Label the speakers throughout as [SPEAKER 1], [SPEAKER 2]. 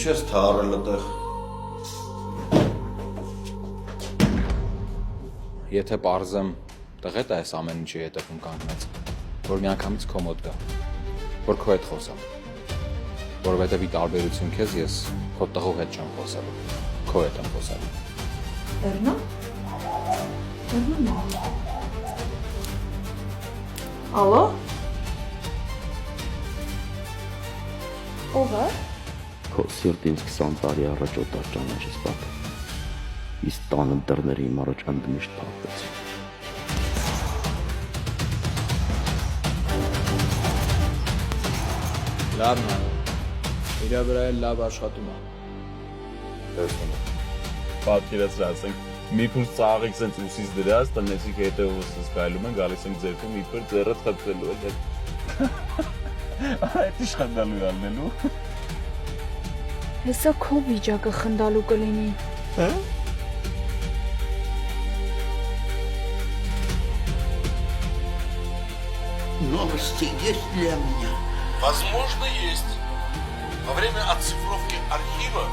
[SPEAKER 1] Ինչ ես թարել այդտեղ։
[SPEAKER 2] Եթե պարզեմ, տղետ է այս ամեն ինչի հետևում կանգնած, որ միանգամից քո մոտ գա, որ քո հետ խոսամ, որովհետև ի տարբերություն քեզ ես քո տղու հետ չեմ խոսելու, քո հետ եմ խոսելու։
[SPEAKER 3] Էրնա։ Ալո։ Ո՞վ է։
[SPEAKER 4] Քո սիրտ ինձ 20 տարի առաջ օտար ճանաչեց պապ։ Իսկ տանը դռները իմ առաջ ընդմիշտ փակվեցին։
[SPEAKER 5] Լավն է։ Իրա վրա էլ լավ աշխատում է։
[SPEAKER 2] Տեսնում եմ։
[SPEAKER 6] Պատկերացրացենք, մի փուր ծաղիկ սենց ուսից դրած, տնեցիք հետևոսս գայլում են, գալիս ենք ձերքում, մի փուր ձեռը խփվելու է։ Այդ իշխանդալու ալնելու։
[SPEAKER 7] Հեսա քո վիճակը խնդալու կլինի։
[SPEAKER 6] Հա?
[SPEAKER 8] Новости есть для меня?
[SPEAKER 1] Возможно, есть. Во время оцифровки архива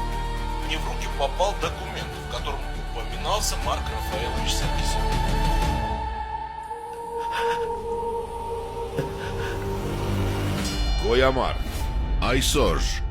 [SPEAKER 1] мне в руки попал документ, в котором упоминался Марк Рафаэлович Саркисян.
[SPEAKER 9] Գոյամար, այսօր